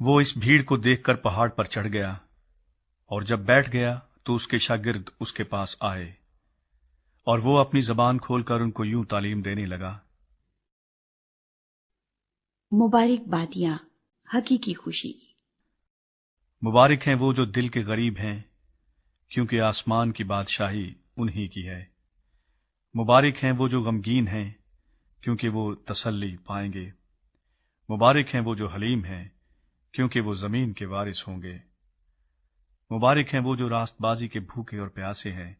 وہ इस भीड़ को देखकर पहाड़ पर चढ़ गया, और जब बैठ गया तो उसके शागिर्द उसके पास आए, और वो अपनी जबान खोलकर उनको यूं तालीम देने लगा। मुबारकबादियां, हकीकी खुशी। मुबारक हैं वो जो दिल के गरीब हैं, क्योंकि आसमान की बादशाही उन्हीं की है। मुबारक हैं वो जो गमगीन हैं, क्योंकि वो तसल्ली पाएंगे। मुबारक हैं वो जो हलीम हैं, क्योंकि वो जमीन के वारिस होंगे। मुबारक हैं वो जो रास्तबाजी के भूखे और प्यासे हैं,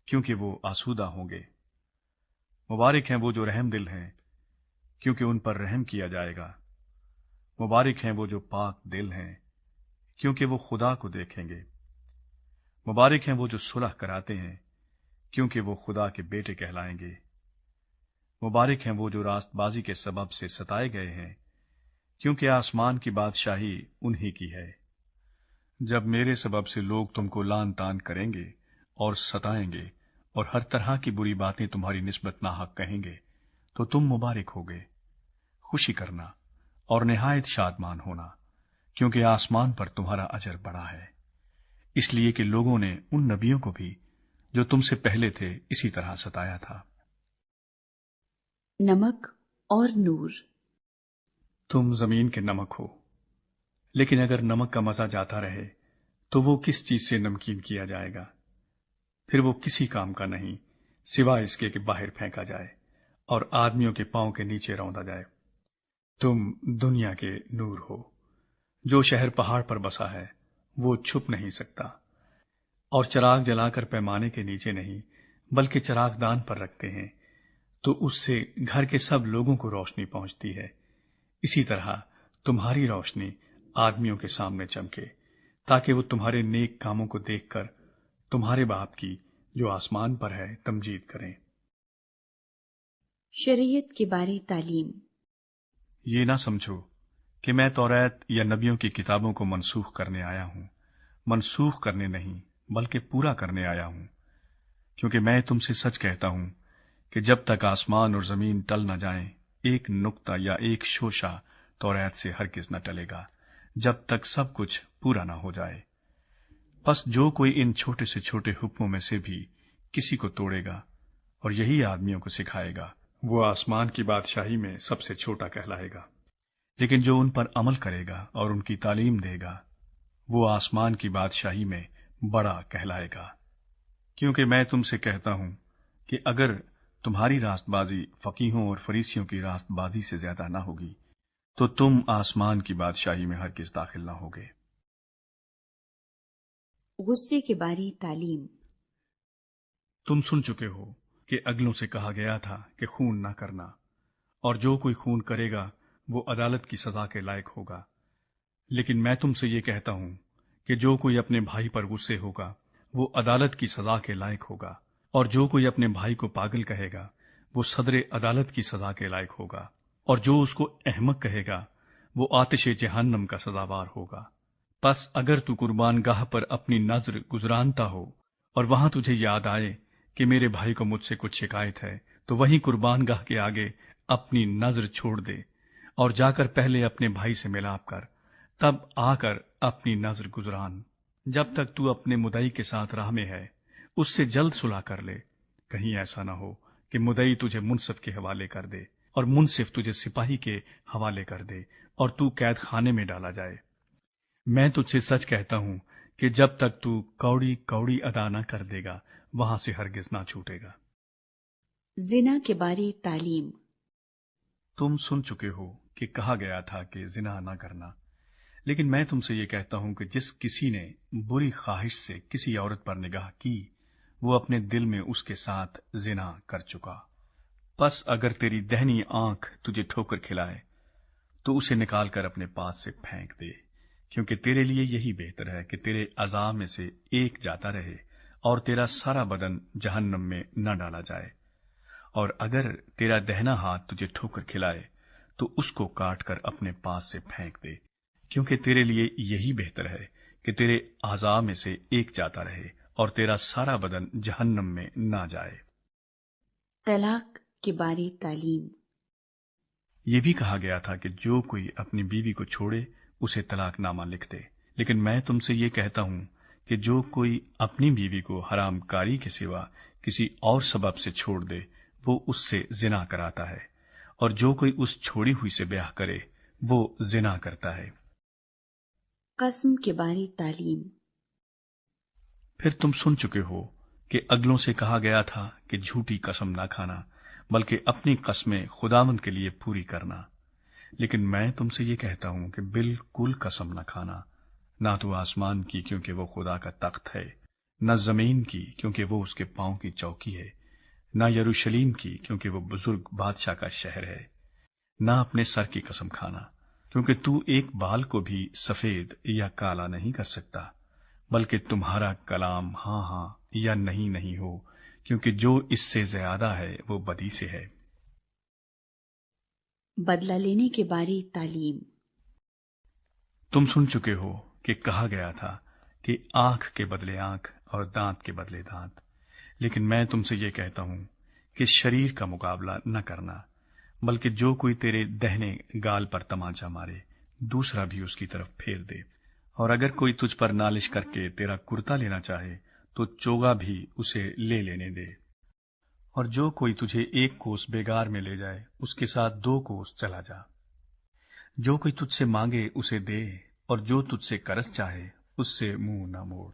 क्योंकि वो आसूदा होंगे। मुबारक हैं वो जो रहम दिल हैं, क्योंकि उन पर रहम किया जाएगा। मुबारक हैं वो जो पाक दिल हैं, क्योंकि वो खुदा को देखेंगे। मुबारक हैं वो जो सुलह कराते हैं, क्योंकि वो खुदा के बेटे कहलाएंगे। मुबारक हैं वो जो रास्तबाजी के सबब से सताए गए हैं, क्योंकि आसमान की बादशाही उन्हीं की है। जब मेरे सबब से लोग तुमको लान तान करेंगे और सताएंगे और हर तरह की बुरी बातें तुम्हारी निस्बत नाहक कहेंगे, तो तुम मुबारक होगे। खुशी करना और निहायत शादमान होना, क्योंकि आसमान पर तुम्हारा अजर बड़ा है, इसलिए कि लोगों ने उन नबियों को भी जो तुमसे पहले थे इसी तरह सताया था। नमक और नूर। तुम जमीन के नमक हो, लेकिन अगर नमक का मजा जाता रहे तो वो किस चीज से नमकीन किया जाएगा? फिर वो किसी काम का नहीं, सिवाय इसके कि बाहर फेंका जाए और आदमियों के पांव के नीचे रौंदा जाए। तुम दुनिया के नूर हो। जो शहर पहाड़ पर बसा है वो छुप नहीं सकता, और चिराग जलाकर पैमाने के नीचे नहीं बल्कि चिरागदान पर रखते हैं, तो उससे घर के सब लोगों को रोशनी पहुंचती है। इसी तरह तुम्हारी रोशनी आदमियों के सामने चमके, ताकि वो तुम्हारे नेक कामों को देखकर तुम्हारे बाप की जो आसमान पर है तमजीद करें। शरीयत के बारे तालीम। ये ना समझो कि मैं तौरात या नबियों की किताबों को मनसूख करने आया हूं। मनसूख करने नहीं बल्कि पूरा करने आया हूं, क्योंकि मैं तुमसे सच कहता हूं कि जब तक आसमान और जमीन टल न जाएं, एक नुक्ता या एक शोशा तौरात से हरगिज न टलेगा, जब तक सब कुछ पूरा न हो जाए। बस जो कोई इन छोटे से छोटे हुक्मों में से भी किसी को तोड़ेगा और यही आदमियों को सिखाएगा, वो आसमान की बादशाही में सबसे छोटा कहलाएगा। लेकिन जो उन पर अमल करेगा और उनकी तालीम देगा, वो आसमान की बादशाही में बड़ा कहलाएगा। क्योंकि मैं तुमसे कहता हूं कि अगर तुम्हारी रास्तबाजी फकीहों और फरीसियों की रास्तबाजी से ज्यादा ना होगी, तो तुम आसमान की बादशाही में हरगिज दाखिल ना होगे। गुस्से के बारे तालीम। तुम सुन चुके हो कि अगलों से कहा गया था कि खून ना करना, और जो कोई खून करेगा वो अदालत की सजा के लायक होगा। लेकिन मैं तुमसे ये कहता हूं कि जो कोई अपने भाई पर गुस्से होगा वो अदालत की सजा के लायक होगा, और जो कोई अपने भाई को पागल कहेगा वो सदरे अदालत की सजा के लायक होगा, और जो उसको अहमक कहेगा वो आतिशे जहन्नम का सजावार होगा। बस अगर तू कुर्बान गाह पर अपनी नजर गुजरानता हो और वहां तुझे याद आए कि मेरे भाई को मुझसे कुछ शिकायत है, तो वहीं कुर्बान गाह के आगे अपनी नजर छोड़ दे और जाकर पहले अपने भाई से मिलाप कर, तब आकर अपनी नजर गुजरान। जब तक तू अपने मुदई के साथ राह में है उससे जल्द सुलह कर ले। कहीं ऐसा ना हो कि मुदई तुझे मुनसिफ के हवाले कर दे और मुनसिफ तुझे सिपाही के हवाले कर दे और तू कैद खाने में डाला जाए। मैं तुझसे सच कहता हूं कि जब तक तू कौड़ी कौड़ी अदा न कर देगा वहां से हरगिज ना छूटेगा। जिना के बारे तालीम। तुम सुन चुके हो कि कहा गया था कि जिना ना करना, लेकिन मैं तुमसे ये कहता हूं कि जिस किसी ने बुरी ख्वाहिश से किसी औरत पर निगाह की, वो अपने दिल में उसके साथ जिना कर चुका। बस अगर तेरी दहनी आंख तुझे ठोकर खिलाए तो उसे निकालकर अपने पास से फेंक दे, क्योंकि तेरे लिए यही बेहतर है कि तेरे अज़ा में से एक जाता रहे और तेरा सारा बदन जहन्नम में न डाला जाए। और अगर तेरा दहना हाथ तुझे ठोकर खिलाए तो उसको काट कर अपने पास से फेंक दे, क्योंकि तेरे लिए यही बेहतर है कि तेरे अज़ा में से एक जाता रहे और तेरा सारा बदन जहन्नम में ना जाए। तलाक के बारे तालीम। ये भी कहा गया था कि जो कोई अपनी बीवी को छोड़े اسے طلاق نامہ لکھ دے۔ لیکن میں تم سے یہ کہتا ہوں کہ جو کوئی اپنی بیوی کو حرام کاری کے سوا کسی اور سبب سے چھوڑ دے وہ اس سے زنا کراتا ہے، اور جو کوئی اس چھوڑی ہوئی سے بیاہ کرے وہ زنا کرتا ہے۔ قسم کے بارے تعلیم۔ پھر تم سن چکے ہو کہ اگلوں سے کہا گیا تھا کہ جھوٹی قسم نہ کھانا، بلکہ اپنی قسمیں خداوند کے لیے پوری کرنا۔ لیکن میں تم سے یہ کہتا ہوں کہ بالکل قسم نہ کھانا، نہ تو آسمان کی کیونکہ وہ خدا کا تخت ہے، نہ زمین کی کیونکہ وہ اس کے پاؤں کی چوکی ہے، نہ یروشلیم کی کیونکہ وہ بزرگ بادشاہ کا شہر ہے۔ نہ اپنے سر کی قسم کھانا، کیونکہ تو ایک بال کو بھی سفید یا کالا نہیں کر سکتا، بلکہ تمہارا کلام ہاں ہاں یا نہیں نہیں ہو، کیونکہ جو اس سے زیادہ ہے وہ بدی سے ہے۔ بدلہ لینے کے بارے تعلیم۔ تم سن چکے ہو کہ کہا گیا تھا کہ آنکھ کے بدلے آنکھ اور دانت کے بدلے دانت، لیکن میں تم سے یہ کہتا ہوں کہ شریر کا مقابلہ نہ کرنا، بلکہ جو کوئی تیرے دہنے گال پر تمانچہ مارے دوسرا بھی اس کی طرف پھیر دے، اور اگر کوئی تجھ پر نالش کر کے تیرا کرتا لینا چاہے تو چوگا بھی اسے لے لینے دے، اور جو کوئی تجھے ایک کوس بیگار میں لے جائے اس کے ساتھ 2 کوس چلا جا۔ جو کوئی تجھ سے مانگے اسے دے، اور جو تجھ سے قرض چاہے اس سے منہ نہ موڑ۔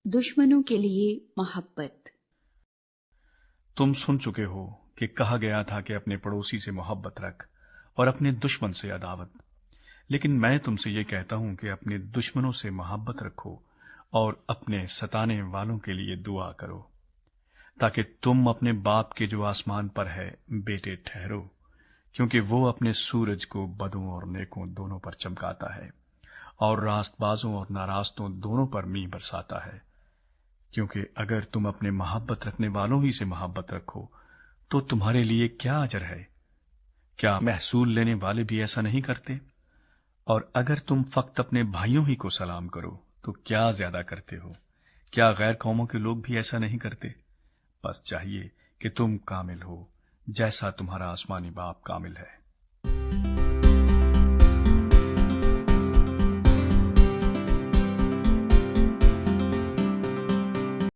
دشمنوں کے لیے محبت۔ تم سن چکے ہو کہ کہا گیا تھا کہ اپنے پڑوسی سے محبت رکھ اور اپنے دشمن سے عداوت، لیکن میں تم سے یہ کہتا ہوں کہ اپنے دشمنوں سے محبت رکھو اور اپنے ستانے والوں کے لیے دعا کرو، تاکہ تم اپنے باپ کے جو آسمان پر ہے بیٹے ٹھہرو، کیونکہ وہ اپنے سورج کو بدوں اور نیکوں دونوں پر چمکاتا ہے، اور راست بازوں اور ناراستوں دونوں پر می برساتا ہے۔ کیونکہ اگر تم اپنے محبت رکھنے والوں ہی سے محبت رکھو تو تمہارے لیے کیا اجر ہے؟ کیا محصول لینے والے بھی ایسا نہیں کرتے؟ اور اگر تم فقط اپنے بھائیوں ہی کو سلام کرو تو کیا زیادہ کرتے ہو؟ کیا غیر قوموں کے لوگ بھی ایسا نہیں کرتے؟ بس چاہیے کہ تم کامل ہو جیسا تمہارا آسمانی باپ کامل ہے۔